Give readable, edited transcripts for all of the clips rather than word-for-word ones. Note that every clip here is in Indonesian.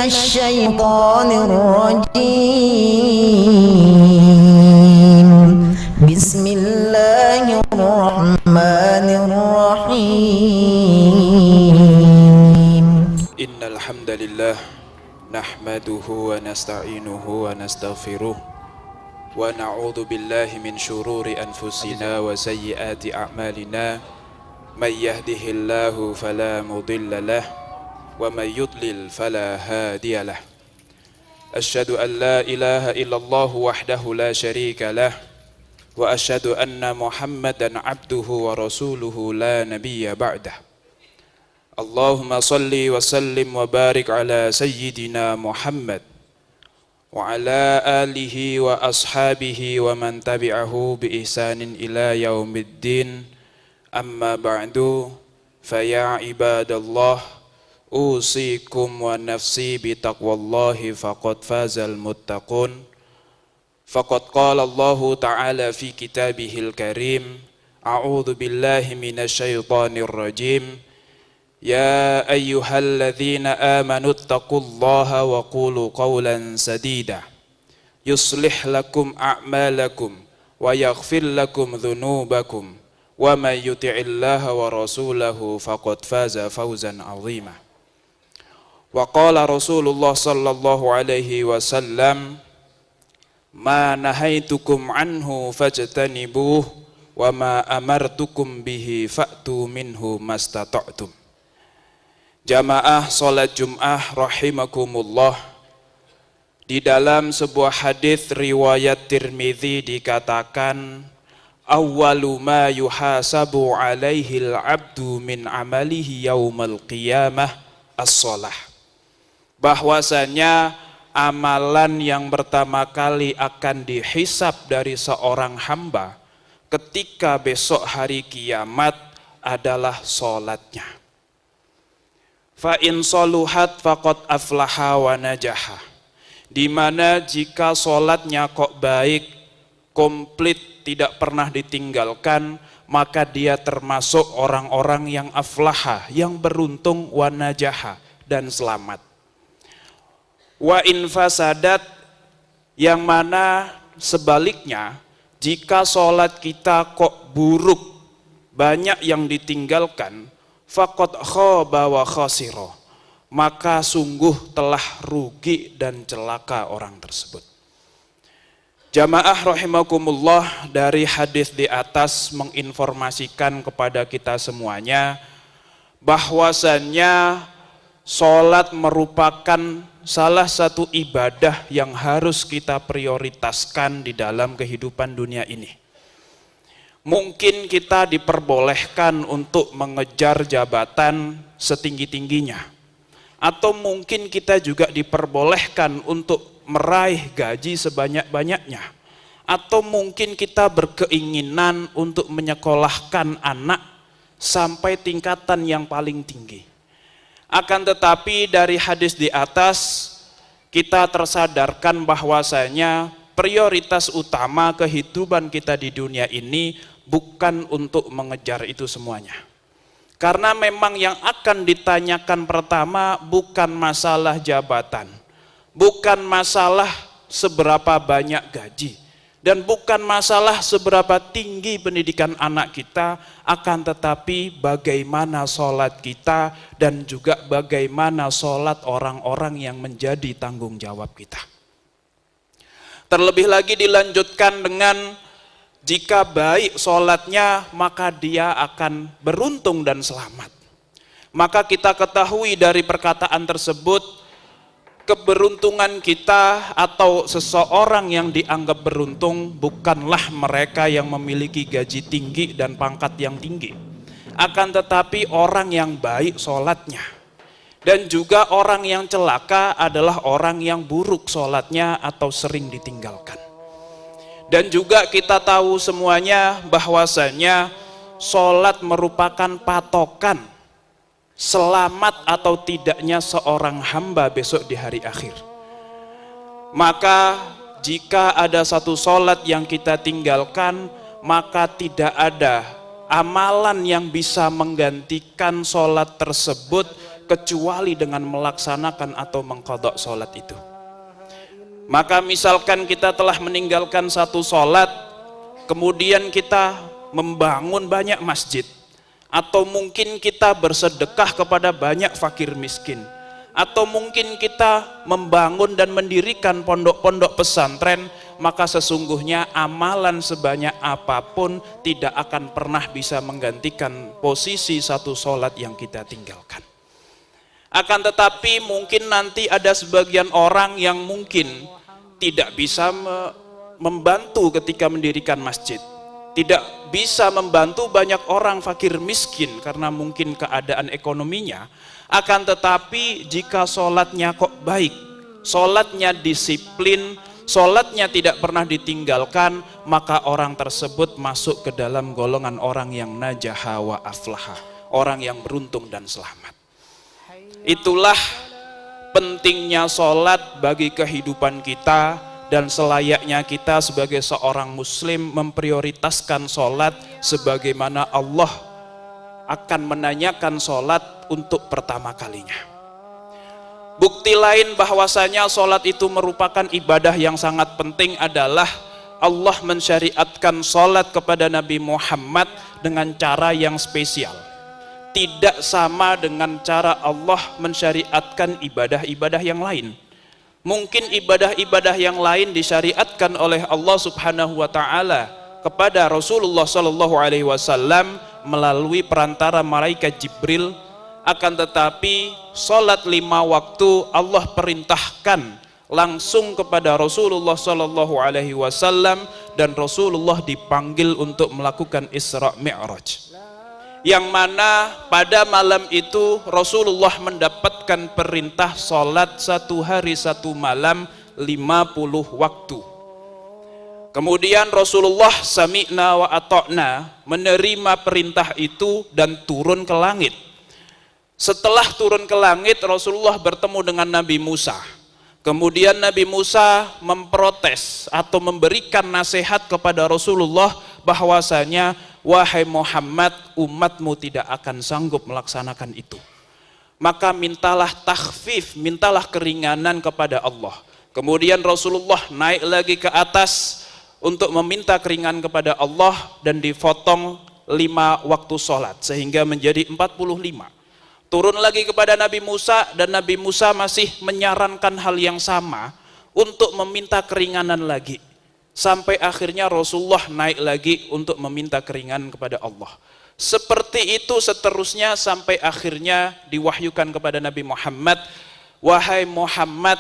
الشيطان الرجيم بسم الله الرحمن الرحيم إن الحمد لله نحمده ونستعينه ونستغفره ونعوذ بالله من شرور أنفسنا وسيئات أعمالنا من يهده الله فلا مضل له ومن يضلل فلا هادي له أشهد أن لا إله إلا الله وحده لا شريك له وأشهد أن محمدا عبده ورسوله لا نبي بعده اللهم صل وسلم وبارك على سيدنا محمد وعلى آله وأصحابه ومن تبعه بإحسان إلى يوم الدين أما بعد فيا عباد الله أوصيكم ونفسي بتقوى الله فقد فاز المتقون فقد قال الله تعالى في كتابه الكريم أعوذ بالله من الشيطان الرجيم يا أيها الذين آمنوا اتقوا الله وقولوا قولا سديدا يصلح لكم أعمالكم ويغفر لكم ذنوبكم ومن يطع الله ورسوله فقد فاز فوزا عظيما وقال رسول الله صلى الله عليه وسلم ما نهيتكم عنه فاجتنبوه وما أمرتكم به فأتوا منه ما استطعتم. Jamaah salat Jum'ah rahimakumullah, di dalam sebuah hadis riwayat Tirmidzi dikatakan awwalu ma yuhasabu alaihi al-'abdu min amalihi yaumal qiyamah as-shalah, bahwasanya amalan yang pertama kali akan dihisab dari seorang hamba ketika besok hari kiamat adalah salatnya. Fa in saluhat faqad aflaha wa najaha, di mana jika salatnya kok baik, komplit, tidak pernah ditinggalkan, maka dia termasuk orang-orang yang aflaha, yang beruntung, wa najaha, dan selamat. Wa in fasadat, yang mana sebaliknya, jika salat kita kok buruk, banyak yang ditinggalkan, faqad khaba wa khasira, maka sungguh telah rugi dan celaka orang tersebut. Jamaah rahimakumullah, dari hadis di atas menginformasikan kepada kita semuanya bahwasannya salat merupakan salah satu ibadah yang harus kita prioritaskan di dalam kehidupan dunia ini. Mungkin kita diperbolehkan untuk mengejar jabatan setinggi-tingginya, atau mungkin kita juga diperbolehkan untuk meraih gaji sebanyak-banyaknya, atau mungkin kita berkeinginan untuk menyekolahkan anak sampai tingkatan yang paling tinggi. Akan tetapi dari hadis di atas kita tersadarkan bahwasanya prioritas utama kehidupan kita di dunia ini bukan untuk mengejar itu semuanya. Karena memang yang akan ditanyakan pertama bukan masalah jabatan, bukan masalah seberapa banyak gaji, dan bukan masalah seberapa tinggi pendidikan anak kita, akan tetapi bagaimana sholat kita dan juga bagaimana sholat orang-orang yang menjadi tanggung jawab kita. Terlebih lagi dilanjutkan dengan jika baik sholatnya maka dia akan beruntung dan selamat. Maka kita ketahui dari perkataan tersebut, keberuntungan kita atau seseorang yang dianggap beruntung bukanlah mereka yang memiliki gaji tinggi dan pangkat yang tinggi, akan tetapi orang yang baik sholatnya. Dan juga orang yang celaka adalah orang yang buruk sholatnya atau sering ditinggalkan. Dan juga kita tahu semuanya bahwasanya sholat merupakan patokan selamat atau tidaknya seorang hamba besok di hari akhir. Maka jika ada satu sholat yang kita tinggalkan, maka tidak ada amalan yang bisa menggantikan sholat tersebut kecuali dengan melaksanakan atau mengqadha sholat itu. Maka misalkan kita telah meninggalkan satu sholat, kemudian kita membangun banyak masjid, atau mungkin kita bersedekah kepada banyak fakir miskin, atau mungkin kita membangun dan mendirikan pondok-pondok pesantren, maka sesungguhnya amalan sebanyak apapun tidak akan pernah bisa menggantikan posisi satu sholat yang kita tinggalkan. Akan tetapi mungkin nanti ada sebagian orang yang mungkin tidak bisa membantu ketika mendirikan masjid, tidak bisa membantu banyak orang fakir miskin karena mungkin keadaan ekonominya. Akan tetapi jika sholatnya kok baik, sholatnya disiplin, sholatnya tidak pernah ditinggalkan, maka orang tersebut masuk ke dalam golongan orang yang najaha wa aflaha, orang yang beruntung dan selamat. Itulah pentingnya sholat bagi kehidupan kita, dan selayaknya kita sebagai seorang muslim memprioritaskan sholat sebagaimana Allah akan menanyakan sholat untuk pertama kalinya. Bukti lain bahwasanya sholat itu merupakan ibadah yang sangat penting adalah Allah mensyariatkan sholat kepada Nabi Muhammad dengan cara yang spesial. Tidak sama dengan cara Allah mensyariatkan ibadah-ibadah yang lain. Mungkin ibadah-ibadah yang lain disyariatkan oleh Allah Subhanahu wa taala kepada Rasulullah sallallahu alaihi wasallam melalui perantara malaikat Jibril, akan tetapi salat 5 waktu Allah perintahkan langsung kepada Rasulullah sallallahu alaihi wasallam, dan Rasulullah dipanggil untuk melakukan Isra Mi'raj. Yang mana pada malam itu Rasulullah mendapatkan perintah salat 1 hari 1 malam 50 waktu. Kemudian Rasulullah sami'na wa ata'na, menerima perintah itu dan turun ke langit. Setelah turun ke langit, Rasulullah bertemu dengan Nabi Musa. Kemudian Nabi Musa memprotes atau memberikan nasihat kepada Rasulullah bahwasanya, wahai Muhammad, umatmu tidak akan sanggup melaksanakan itu. Maka mintalah takhfif, mintalah keringanan kepada Allah. Kemudian Rasulullah naik lagi ke atas untuk meminta keringanan kepada Allah, dan dipotong 5 waktu sholat sehingga menjadi 45. Turun lagi kepada Nabi Musa, dan Nabi Musa masih menyarankan hal yang sama untuk meminta keringanan lagi, sampai akhirnya Rasulullah naik lagi untuk meminta keringanan kepada Allah. Seperti itu seterusnya sampai akhirnya diwahyukan kepada Nabi Muhammad, wahai Muhammad,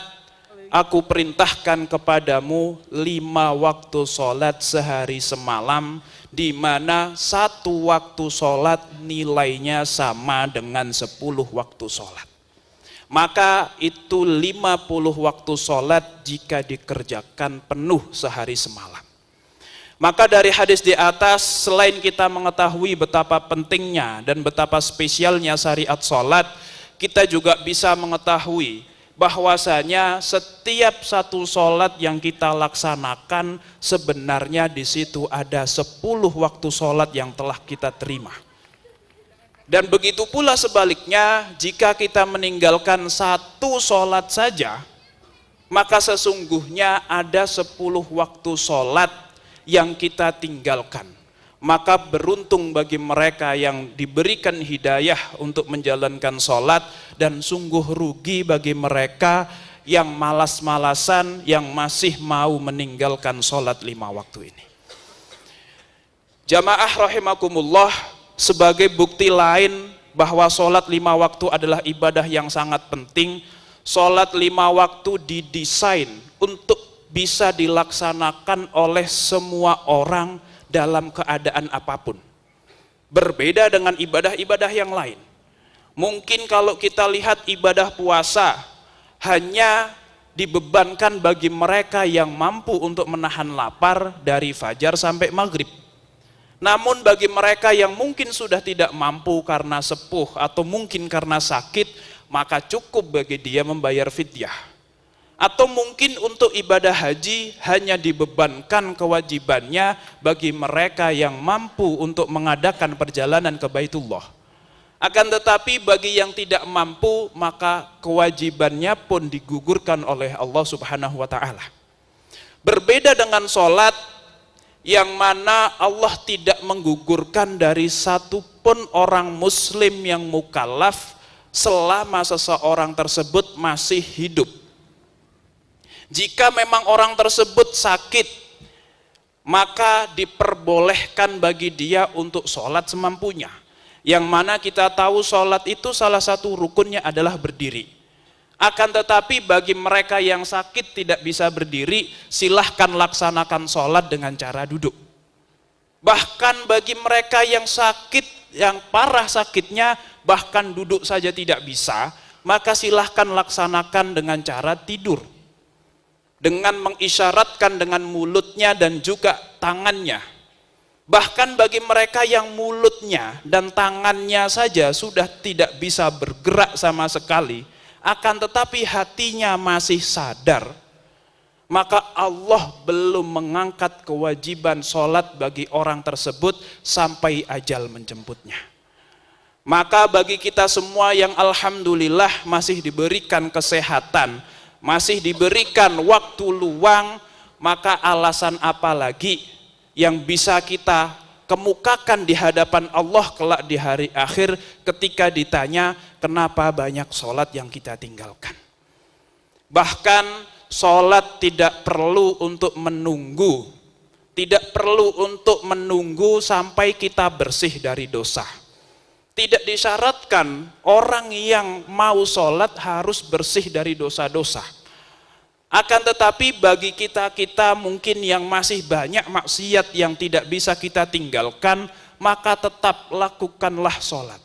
aku perintahkan kepadamu 5 waktu sholat sehari semalam, di mana 1 waktu sholat nilainya sama dengan 10 waktu sholat. Maka itu 50 waktu sholat jika dikerjakan penuh sehari semalam. Maka dari hadis di atas, selain kita mengetahui betapa pentingnya dan betapa spesialnya syariat sholat, kita juga bisa mengetahui bahwasanya setiap satu sholat yang kita laksanakan sebenarnya di situ ada 10 waktu sholat yang telah kita terima. Dan begitu pula sebaliknya, jika kita meninggalkan 1 sholat saja, maka sesungguhnya ada 10 waktu sholat yang kita tinggalkan. Maka beruntung bagi mereka yang diberikan hidayah untuk menjalankan sholat, dan sungguh rugi bagi mereka yang malas-malasan, yang masih mau meninggalkan sholat 5 waktu ini. Jamaah rahimakumullah, sebagai bukti lain bahwa sholat 5 waktu adalah ibadah yang sangat penting, sholat 5 waktu didesain untuk bisa dilaksanakan oleh semua orang dalam keadaan apapun. Berbeda dengan ibadah-ibadah yang lain. Mungkin kalau kita lihat ibadah puasa hanya dibebankan bagi mereka yang mampu untuk menahan lapar dari fajar sampai maghrib. Namun bagi mereka yang mungkin sudah tidak mampu karena sepuh atau mungkin karena sakit, maka cukup bagi dia membayar fidyah. Atau mungkin untuk ibadah haji hanya dibebankan kewajibannya bagi mereka yang mampu untuk mengadakan perjalanan ke Baitullah. Akan tetapi bagi yang tidak mampu, maka kewajibannya pun digugurkan oleh Allah Subhanahu wa ta'ala. Berbeda dengan sholat yang mana Allah tidak menggugurkan dari satupun orang muslim yang mukallaf selama seseorang tersebut masih hidup. Jika memang orang tersebut sakit, maka diperbolehkan bagi dia untuk sholat semampunya. Yang mana kita tahu sholat itu salah satu rukunnya adalah berdiri. Akan tetapi bagi mereka yang sakit tidak bisa berdiri, silahkan laksanakan sholat dengan cara duduk. Bahkan bagi mereka yang sakit, yang parah sakitnya, bahkan duduk saja tidak bisa, maka silahkan laksanakan dengan cara tidur. Dengan mengisyaratkan dengan mulutnya dan juga tangannya. Bahkan bagi mereka yang mulutnya dan tangannya saja sudah tidak bisa bergerak sama sekali, akan tetapi hatinya masih sadar, maka Allah belum mengangkat kewajiban sholat bagi orang tersebut sampai ajal menjemputnya. Maka bagi kita semua yang alhamdulillah masih diberikan kesehatan, masih diberikan waktu luang, maka alasan apa lagi yang bisa kita kemukakan di hadapan Allah kelak di hari akhir ketika ditanya kenapa banyak sholat yang kita tinggalkan. Bahkan sholat tidak perlu untuk menunggu, tidak perlu untuk menunggu sampai kita bersih dari dosa. Tidak disyaratkan orang yang mau sholat harus bersih dari dosa-dosa. Akan tetapi bagi kita mungkin yang masih banyak maksiat yang tidak bisa kita tinggalkan, maka tetap lakukanlah sholat.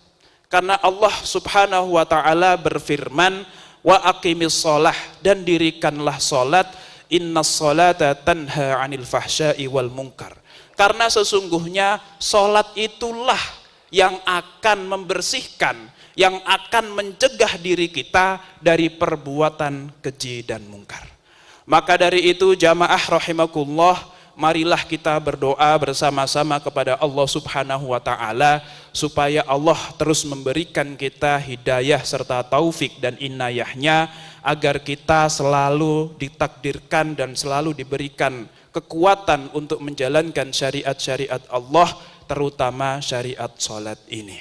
Karena Allah Subhanahu wa ta'ala berfirman, wa aqimis sholah, dan dirikanlah sholat, innas sholata tanha anil fahsya'i wal munkar. Karena sesungguhnya sholat itulah yang akan membersihkan, yang akan mencegah diri kita dari perbuatan keji dan mungkar. Maka dari itu jamaah rahimakumullah, marilah kita berdoa bersama-sama kepada Allah Subhanahu wa ta'ala supaya Allah terus memberikan kita hidayah serta taufik dan inayahnya agar kita selalu ditakdirkan dan selalu diberikan kekuatan untuk menjalankan syariat-syariat Allah, terutama syariat salat ini.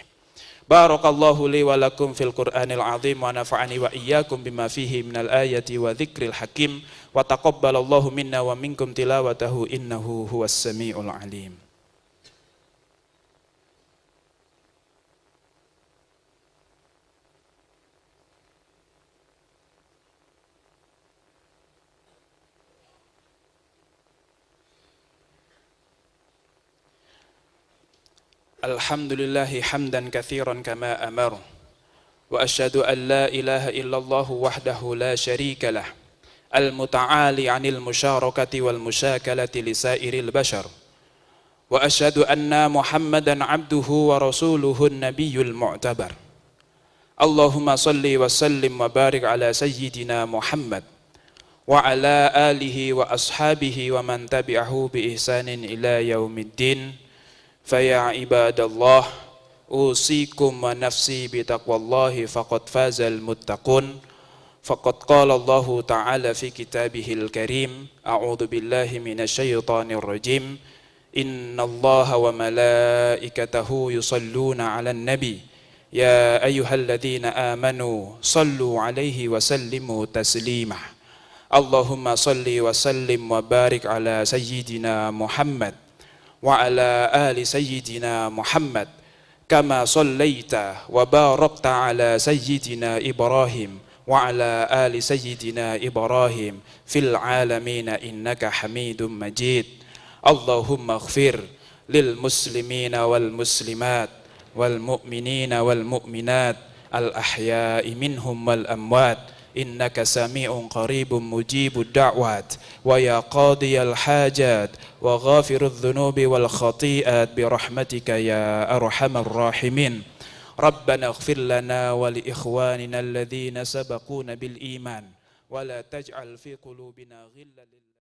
Barakallahu li wa lakum fil Qur'anil azim wa nafa'ani wa iyyakum bima fihi minal ayati wa dzikril hakim wa taqabbalallahu minna wa minkum tilawatahu innahu huwas samiul alim. Alhamdulillahi hamdan katsiran kama amar wa asyhadu an la ilaha illallah wahdahu la syarika lah al-muta'ali 'anil musyarakati wal musyakalati li sairil bashar wa asyhadu anna Muhammadan 'abduhu wa rasuluhu an-nabiyyul mu'tabar. Allahumma salli wa sallim wa barik ala sayyidina Muhammad wa ala alihi wa ashabihi wa man tabi'ahu bi ihsanin ila yaumiddin. Faya ibadallah, usikum wa nafsi bitaqwallahi faqad fazal muttaqun. Faqad qala Allah ta'ala fi kitabihil karim, a'udzu billahi minasyaitonir rajim. Innallaha wa malaikatahu yusalluna 'alan nabi. Ya ayyuhalladzina amanu sallu 'alaihi wa sallimu taslima. Allahumma salli wa sallim wa barik ala sayyidina Muhammad wa ala ali sayyidina Muhammad kama sallaita wa barakta ala sayyidina Ibrahim wa ala ali sayyidina Ibrahim fil alamin innaka Hamidum Majid. Allahumma ighfir lil muslimina wal muslimat wal mu'minina wal mu'minat al ahya'i minhum wal amwat innaka sami'un qaribun mujibud da'wat wa ya qadiyal hajat wa ghafirudz dzunubi wal khati'at bi rahmatika ya arhamar rahimin. Rabbana ighfir lana wa li ikhwanina alladhina sabaquna bil iman wa la taj'al fi qulubina ghillan lil